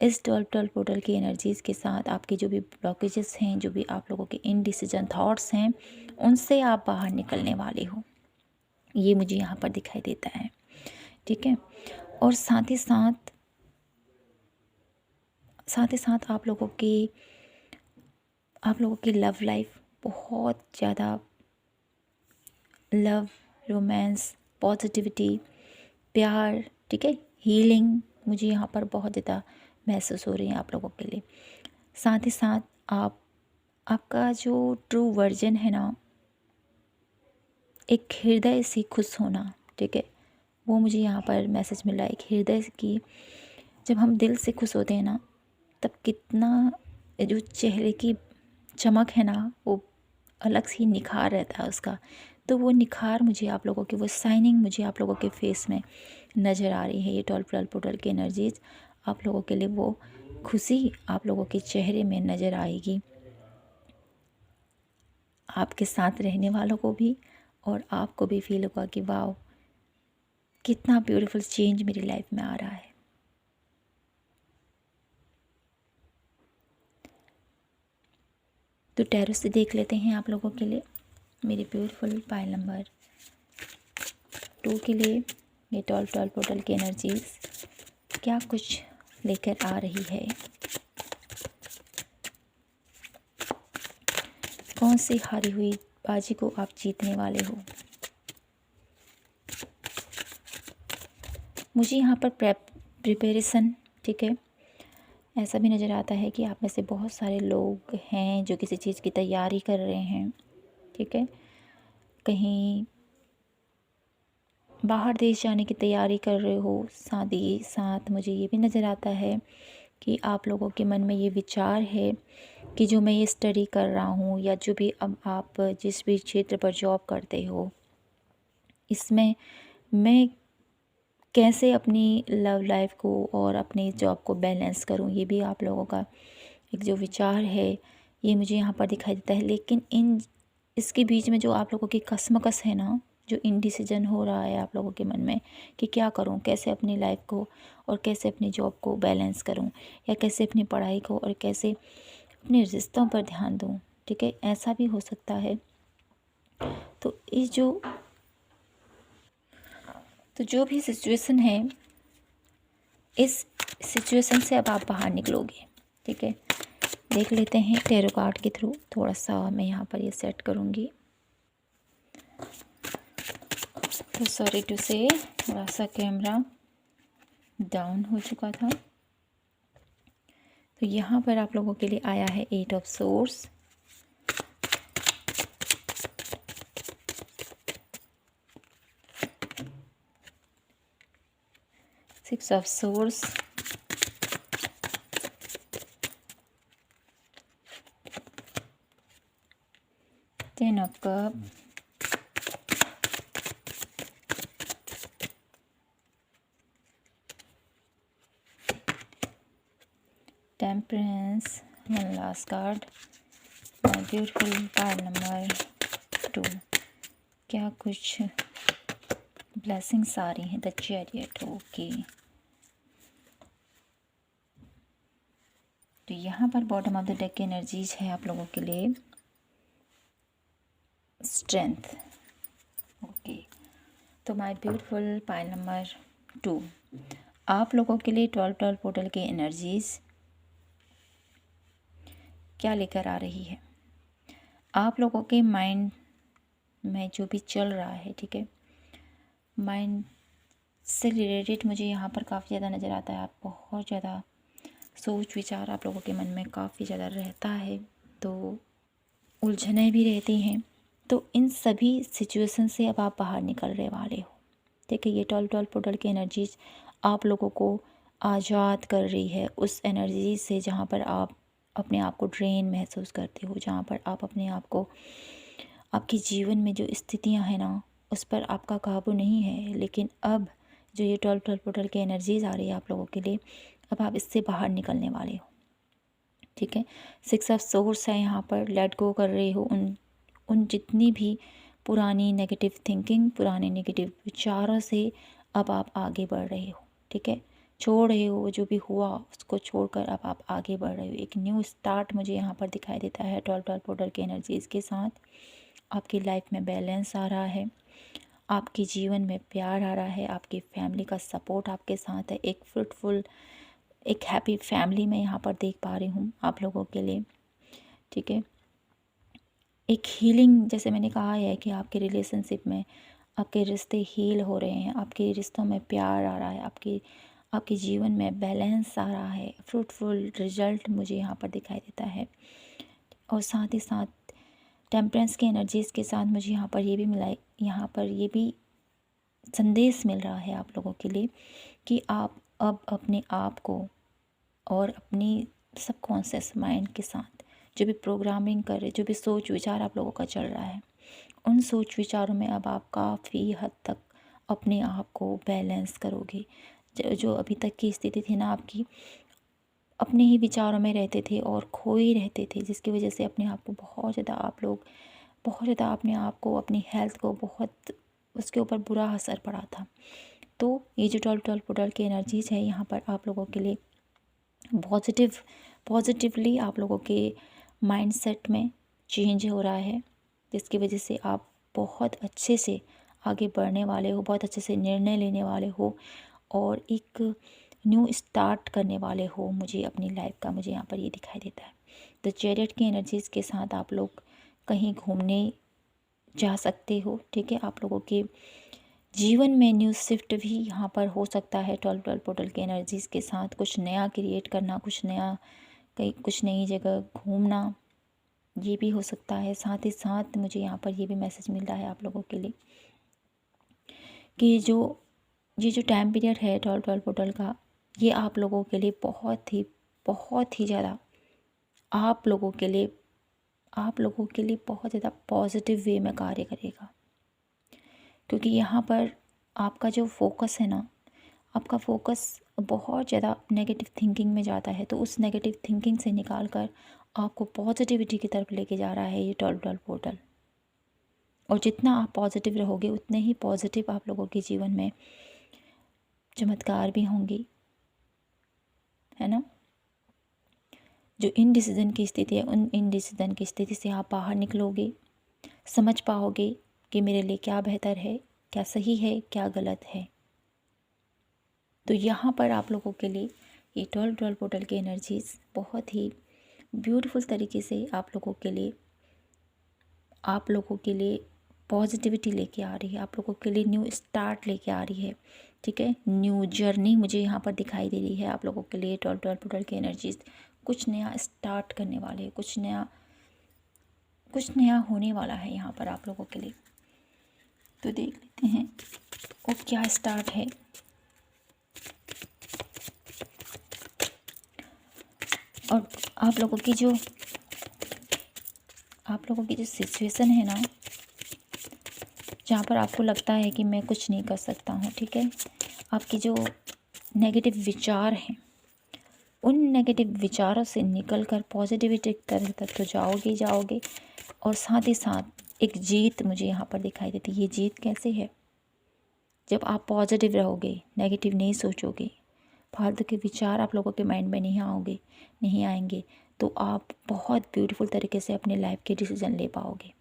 इस 12 पोर्टल की एनर्जीज़ के साथ आपके जो भी ब्लॉकेजेस हैं, जो भी आप लोगों के इनडिसीजन थॉट्स हैं, उनसे आप बाहर निकलने वाले हो, ये मुझे यहाँ पर दिखाई देता है, ठीक है। और साथ ही साथ आप लोगों की लव लाइफ बहुत ज़्यादा, लव, रोमांस, पॉजिटिविटी, प्यार, ठीक है, हीलिंग मुझे यहाँ पर बहुत ज़्यादा महसूस हो रही है आप लोगों के लिए। साथ ही साथ आपका जो ट्रू वर्जन है ना, एक हृदय से खुश होना, ठीक है, वो मुझे यहाँ पर मैसेज मिला है। एक हृदय की, जब हम दिल से खुश होते हैं ना, तब कितना जो चेहरे की चमक है ना, वो अलग से निखार रहता है उसका। तो वो निखार मुझे आप लोगों की, वो शाइनिंग मुझे आप लोगों के फेस में नज़र आ रही है। ये 12 पोर्टल की एनर्जीज आप लोगों के लिए, वो खुशी आप लोगों के चेहरे में नज़र आएगी, आपके साथ रहने वालों को भी और आपको भी फील होगा कि वाह, कितना ब्यूटीफुल चेंज मेरी लाइफ में आ रहा है। तो टैरो से देख लेते हैं आप लोगों के लिए मेरे ब्यूटीफुल पायल नंबर 2 के लिए ये 12 पोर्टल की एनर्जीज क्या कुछ लेकर आ रही है कौन सी हारी हुई बाजी को आप जीतने वाले हो। मुझे यहाँ पर प्रिपरेशन, ठीक है, ऐसा भी नज़र आता है कि आप में से बहुत सारे लोग हैं जो किसी चीज़ की तैयारी कर रहे हैं, ठीक है, कहीं बाहर देश जाने की तैयारी कर रहे हो। साथ ही साथ मुझे ये भी नज़र आता है कि आप लोगों के मन में ये विचार है कि जो मैं ये स्टडी कर रहा हूँ या जो भी अब आप जिस भी क्षेत्र पर जॉब करते हो, इसमें मैं कैसे अपनी लव लाइफ को और अपनी जॉब को बैलेंस करूँ, ये भी आप लोगों का एक जो विचार है ये मुझे यहाँ पर दिखाई देता है। लेकिन इसके बीच में जो आप लोगों की कशमकश है ना, जो इनडिसीजन हो रहा है आप लोगों के मन में कि क्या करूँ, कैसे अपनी लाइफ को और कैसे अपनी जॉब को बैलेंस करूँ, या कैसे अपनी पढ़ाई को और कैसे अपने रिश्तों पर ध्यान दूँ, ठीक है, ऐसा भी हो सकता है। तो जो भी सिचुएशन है, इस सिचुएशन से अब आप बाहर निकलोगे, ठीक है। देख लेते हैं टैरो कार्ड के थ्रू। थोड़ा सा मैं यहाँ पर ये सेट करूँगी। तो सॉरी टू से थोड़ा सा कैमरा डाउन हो चुका था। तो यहाँ पर आप लोगों के लिए आया है 8 of source, 6 of source, 10 of cup, temperance, one last card, my beautiful card number 2। क्या कुछ ब्लेसिंग्स आ रही हैं, द चैरियट, ओके। तो यहाँ पर बॉटम ऑफ द डेक की एनर्जीज है आप लोगों के लिए स्ट्रेंथ, ओके। तो माय ब्यूटीफुल पाइल नंबर 2 आप लोगों के लिए 12 पोर्टल की एनर्जीज क्या लेकर आ रही है। आप लोगों के माइंड में जो भी चल रहा है, ठीक है, माइंड से रिलेटेड मुझे यहाँ पर काफ़ी ज़्यादा नज़र आता है। आप बहुत ज़्यादा सोच विचार आप लोगों के मन में काफ़ी ज़्यादा रहता है, तो उलझनें भी रहती हैं। तो इन सभी सिचुएशन से अब आप बाहर निकलने वाले हो, ठीक है। ये 12 पोर्टल की एनर्जीज आप लोगों को आज़ाद कर रही है उस एनर्जी से जहाँ पर आप अपने आप को ड्रेन महसूस करते हो, जहाँ पर आप अपने आप को, आपके जीवन में जो स्थितियाँ हैं ना, उस पर आपका काबू नहीं है। लेकिन अब जो ये 12 पोर्टल की एनर्जीज आ रही है आप लोगों के लिए, अब आप इससे बाहर निकलने वाले हो, ठीक है। 6 ऑफ सोर्स है यहाँ पर, लेट गो कर रहे हो उन जितनी भी पुरानी नेगेटिव थिंकिंग, पुराने नेगेटिव विचारों से अब आप आगे बढ़ रहे हो, ठीक है। छोड़ रहे हो जो भी हुआ उसको छोड़कर अब आप आगे बढ़ रहे हो। एक न्यू स्टार्ट मुझे यहाँ पर दिखाई देता है 12 पोर्टल की एनर्जीज़ के साथ। आपकी लाइफ में बैलेंस आ रहा है, आपके जीवन में प्यार आ रहा है, आपकी फैमिली का सपोर्ट आपके साथ है। एक फ्रूटफुल, एक हैप्पी फैमिली मैं यहाँ पर देख पा रही हूँ आप लोगों के लिए, ठीक है। एक हीलिंग, जैसे मैंने कहा है कि आपके रिलेशनशिप में आपके रिश्ते हील हो रहे हैं, आपके रिश्तों में प्यार आ रहा है, आपके जीवन में बैलेंस आ रहा है, फ्रूटफुल रिजल्ट मुझे यहाँ पर दिखाई देता है। और साथ ही साथ टेम्परेंस की एनर्जीज़ के साथ मुझे यहाँ पर ये भी मिला, यहाँ पर ये भी संदेश मिल रहा है आप लोगों के लिए कि आप अब अपने आप को और अपनी सबकॉन्शियस माइंड के साथ जो भी प्रोग्रामिंग कर रहे, जो भी सोच विचार आप लोगों का चल रहा है, उन सोच विचारों में अब आप काफ़ी हद तक अपने आप को बैलेंस करोगे। जो अभी तक की स्थिति थी ना आपकी, अपने ही विचारों में रहते थे और खोए रहते थे, जिसकी वजह से अपने आप को बहुत ज़्यादा आप लोग बहुत ज़्यादा अपने आप को, अपनी हेल्थ को बहुत उसके ऊपर बुरा असर पड़ा था। तो ये जो 12 पोर्टल की एनर्जीज़ है यहाँ पर आप लोगों के लिए पॉजिटिवली आप लोगों के माइंडसेट में चेंज हो रहा है, जिसकी वजह से आप बहुत अच्छे से आगे बढ़ने वाले हो, बहुत अच्छे से निर्णय लेने वाले हो और एक न्यू स्टार्ट करने वाले हो। मुझे अपनी लाइफ का मुझे यहाँ पर ये दिखाई देता है। द चैरियट की एनर्जीज़ के साथ आप लोग कहीं घूमने जा सकते हो, ठीक है। आप लोगों के जीवन में न्यू शिफ्ट भी यहाँ पर हो सकता है। 12 पोर्टल के एनर्जीज़ के साथ कुछ नया क्रिएट करना, कुछ नया, कहीं कुछ नई जगह घूमना, ये भी हो सकता है। साथ ही साथ मुझे यहाँ पर ये भी मैसेज मिल रहा है आप लोगों के लिए कि ये जो टाइम पीरियड है 12 पोर्टल का, ये आप लोगों के लिए बहुत ही ज़्यादा आप लोगों के लिए बहुत ज़्यादा पॉजिटिव वे में कार्य करेगा। क्योंकि यहाँ पर आपका जो फोकस है ना, आपका फोकस बहुत ज़्यादा नेगेटिव थिंकिंग में जाता है, तो उस नेगेटिव थिंकिंग से निकाल कर आपको पॉजिटिविटी की तरफ लेके जा रहा है ये 12 पोर्टल। और जितना आप पॉजिटिव रहोगे उतने ही पॉजिटिव आप लोगों के जीवन में चमत्कार भी होंगी, है ना। जो इनडिसीजन की स्थिति है, उन इनडिसीजन की स्थिति से आप बाहर निकलोगे, समझ पाओगे कि मेरे लिए क्या बेहतर है, क्या सही है, क्या गलत है। तो यहाँ पर आप लोगों के लिए ये 12 पोर्टल की एनर्जीज़ बहुत ही ब्यूटीफुल तरीके से आप लोगों के लिए पॉजिटिविटी लेके आ रही है, आप लोगों के लिए न्यू स्टार्ट लेके आ रही है, ठीक है। न्यू जर्नी मुझे यहाँ पर दिखाई दे रही है आप लोगों के लिए। 12 पोर्टल की एनर्जीज़ कुछ नया स्टार्ट करने वाले हैं, कुछ नया होने वाला है यहाँ पर आप लोगों के लिए। तो देख लेते हैं वो क्या स्टार्ट है। और आप लोगों की जो सिचुएशन है ना, जहाँ पर आपको लगता है कि मैं कुछ नहीं कर सकता हूँ, ठीक है। आपके जो नेगेटिव विचार हैं, उन नेगेटिव विचारों से निकलकर पॉजिटिविटी की तरफ तक तो जाओगे। और साथ ही साथ एक जीत मुझे यहाँ पर दिखाई देती है। ये जीत कैसे है? जब आप पॉजिटिव रहोगे, नेगेटिव नहीं सोचोगे, फालतू के विचार आप लोगों के माइंड में नहीं आएंगे, तो आप बहुत ब्यूटीफुल तरीके से अपने लाइफ के डिसीजन ले पाओगे।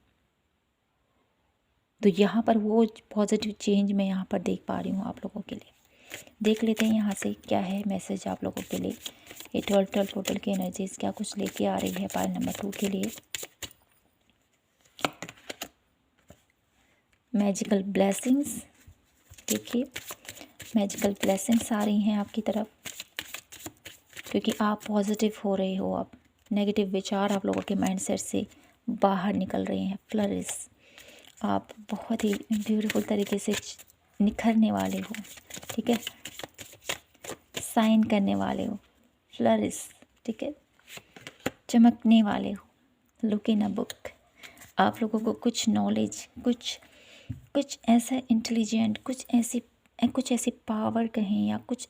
तो यहाँ पर वो पॉजिटिव चेंज मैं यहाँ पर देख पा रही हूँ आप लोगों के लिए। देख लेते हैं यहाँ से क्या है मैसेज आप लोगों के लिए। ये 12 पोर्टल की एनर्जीज क्या कुछ लेके आ रही है पाइल नंबर 2 के लिए। मैजिकल ब्लेसिंग्स, देखिए मैजिकल ब्लेसिंग्स आ रही हैं आपकी तरफ, क्योंकि आप पॉजिटिव हो रहे हो। अब नेगेटिव विचार आप लोगों के माइंडसेट से बाहर निकल रहे हैं। फ्लरिश, आप बहुत ही ब्यूटीफुल तरीके से निखरने वाले हो, ठीक है, साइन करने वाले हो। फ्लरिश, ठीक है, चमकने वाले हो। लुक इन अ बुक, आप लोगों को कुछ नॉलेज, कुछ ऐसा इंटेलिजेंट, कुछ ऐसी पावर कहें, या कुछ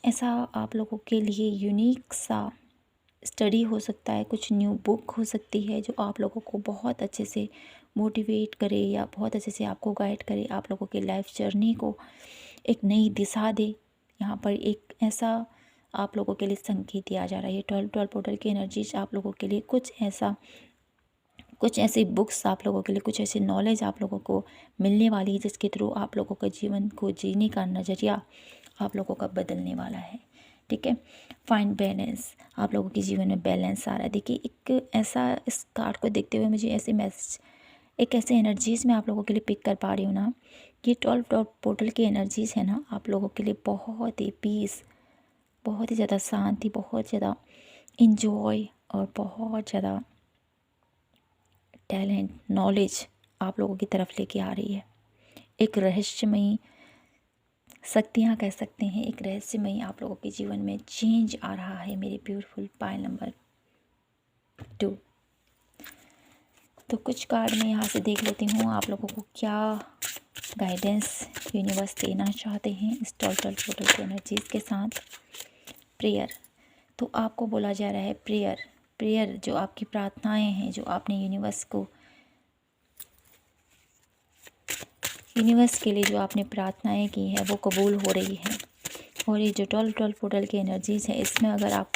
ऐसा आप लोगों के लिए यूनिक सा स्टडी हो सकता है। कुछ न्यू बुक हो सकती है जो आप लोगों को बहुत अच्छे से मोटिवेट करे, या बहुत अच्छे से आपको गाइड करे, आप लोगों के लाइफ जर्नी को एक नई दिशा दे। यहाँ पर एक ऐसा आप लोगों के लिए संकेत दिया जा रहा है। ये 12 पोर्टल की एनर्जीज आप लोगों के लिए कुछ ऐसी बुक्स आप लोगों के लिए, कुछ ऐसी नॉलेज आप लोगों को मिलने वाली है, जिसके थ्रू आप लोगों का जीवन को जीने का नज़रिया आप लोगों का बदलने वाला है, ठीक है। फाइंड बैलेंस, आप लोगों के जीवन में बैलेंस आ रहा है। देखिए एक ऐसा, इस कार्ड को देखते हुए मुझे ऐसे मैसेज, एक ऐसे एनर्जीज़ में आप लोगों के लिए पिक कर पा रही हूँ ना, कि 12 पोर्टल की एनर्जीज़ है ना, आप लोगों के लिए बहुत ही पीस, बहुत ही ज़्यादा शांति, बहुत ज़्यादा इंजॉय, और बहुत ज़्यादा टैलेंट, नॉलेज आप लोगों की तरफ लेके आ रही है। एक रहस्यमयी शक्तियाँ कह सकते हैं, एक रहस्यमयी आप लोगों के जीवन में चेंज आ रहा है मेरे ब्यूटीफुल पाइल नंबर 2। तो कुछ कार्ड मैं यहाँ से देख लेती हूँ आप लोगों को क्या गाइडेंस यूनिवर्स देना चाहते हैं इस 12 पोर्टल की एनर्जीज के साथ। प्रेयर, तो आपको बोला जा रहा है प्रेयर जो आपकी प्रार्थनाएं हैं, जो आपने यूनिवर्स के लिए जो आपने प्रार्थनाएं की है, वो कबूल हो रही है। और ये जो 12 पोर्टल की एनर्जीज है, इसमें अगर आप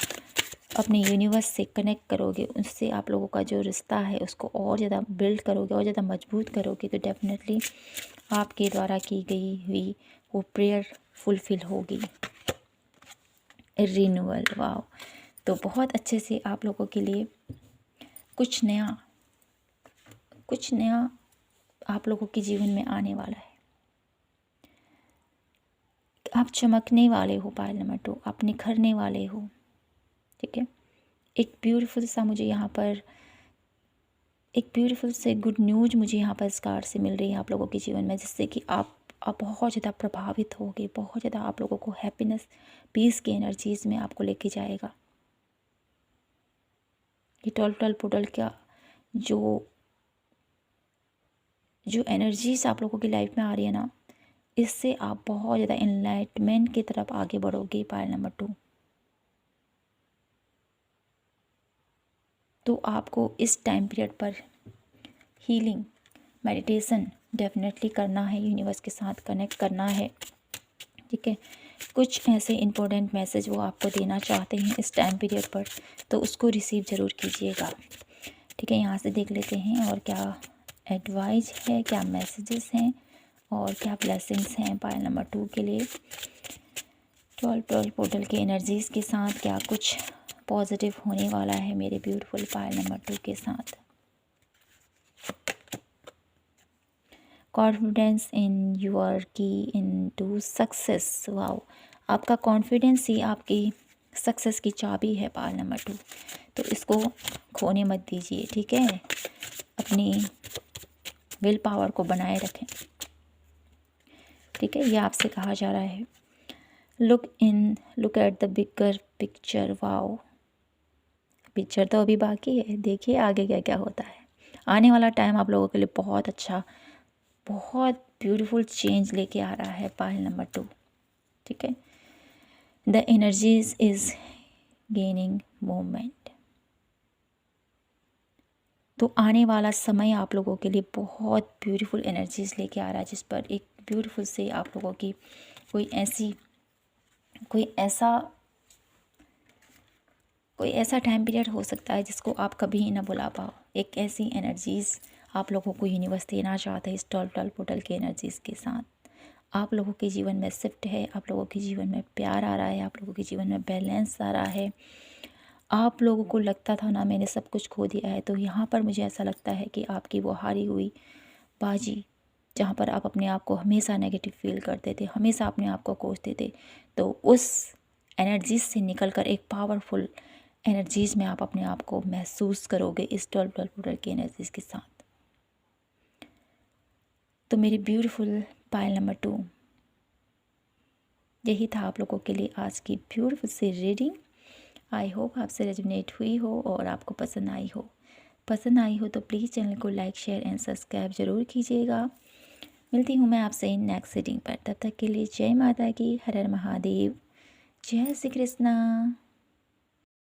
अपने यूनिवर्स से कनेक्ट करोगे, उससे आप लोगों का जो रिश्ता है उसको और ज़्यादा बिल्ड करोगे, और ज़्यादा मजबूत करोगे, तो डेफिनेटली आपके द्वारा की गई हुई वो प्रेयर फुलफ़िल होगी। Renewal, wow. तो बहुत अच्छे से आप लोगों के लिए कुछ नया आप लोगों के जीवन में आने वाला है। आप चमकने वाले हो। पायल नंबर 2, आप निखरने वाले हो। ठीक है, एक ब्यूटीफुल सा मुझे यहाँ पर एक ब्यूटीफुल से गुड न्यूज मुझे यहाँ पर इस कार्ड से मिल रही है आप लोगों के जीवन में, जिससे कि आप बहुत ज़्यादा प्रभावित होगे, बहुत ज़्यादा आप लोगों को हैप्पीनेस, पीस की एनर्जीज में आपको लेके जाएगा। ये टल पुटल का जो एनर्जीज आप लोगों की लाइफ में आ रही है ना, इससे आप बहुत ज़्यादा एनलाइटमेंट की तरफ आगे बढ़ोगे। पायल नंबर 2, तो आपको इस टाइम पीरियड पर हीलिंग मेडिटेशन डेफिनेटली करना है, यूनिवर्स के साथ कनेक्ट करना है। ठीक है, कुछ ऐसे इम्पोर्टेंट मैसेज वो आपको देना चाहते हैं इस टाइम पीरियड पर, तो उसको रिसीव ज़रूर कीजिएगा। ठीक है, यहाँ से देख लेते हैं और क्या एडवाइस है, क्या मैसेजेस हैं और क्या ब्लेसिंग्स हैं पायल नंबर 2 के लिए। 12 पोर्टल के एनर्जीज़ के साथ क्या कुछ पॉजिटिव होने वाला है मेरे ब्यूटीफुल पायल नंबर 2 के साथ। कॉन्फिडेंस इन योर की इन टू सक्सेस। वाओ, आपका कॉन्फिडेंस ही आपकी सक्सेस की चाबी है पायल नंबर 2, तो इसको खोने मत दीजिए। ठीक है, अपनी विल पावर को बनाए रखें। ठीक है, ये आपसे कहा जा रहा है look at the bigger picture. Wow, picture तो अभी बाकी है, देखिए आगे क्या क्या होता है। आने वाला टाइम आप लोगों के लिए बहुत अच्छा, बहुत ब्यूटीफुल चेंज लेके आ रहा है पायल नंबर 2। ठीक है, the energies is gaining movement. तो आने वाला समय आप लोगों के लिए बहुत ब्यूटीफुल एनर्जीज लेके आ रहा है, जिस पर एक ब्यूटीफुल से आप लोगों की कोई ऐसा टाइम पीरियड हो सकता है जिसको आप कभी ना भुला पाओ। एक ऐसी एनर्जीज़ आप लोगों को यूनिवर्स देना चाहता है इस टल पुटल के एनर्जीज़ के साथ। आप लोगों के जीवन में शिफ्ट है, आप लोगों के जीवन में प्यार आ रहा है, आप लोगों के जीवन में बैलेंस आ रहा है। आप लोगों को लगता था ना मैंने सब कुछ खो दिया है, तो यहाँ पर मुझे ऐसा लगता है कि आपकी वो हारी हुई बाजी, जहाँ पर आप अपने आप को हमेशा नेगेटिव फील करते थे, हमेशा अपने आप को कोसते थे, तो उस एनर्जीज से निकल कर एक पावरफुल एनर्जीज़ में आप अपने आप को महसूस करोगे इस 12 पोर्टल की एनर्जीज़ के साथ। तो मेरी ब्यूटीफुल पायल नंबर 2, यही था आप लोगों के लिए आज की ब्यूटीफुल सी रीडिंग। आई होप आपसे रेजोनेट हुई हो और आपको पसंद आई हो तो प्लीज़ चैनल को लाइक, शेयर एंड सब्सक्राइब ज़रूर कीजिएगा। मिलती हूँ मैं आपसे नेक्स्ट रीडिंग पर, तब तक के लिए जय माता की, हर हर महादेव, जय श्री कृष्णा।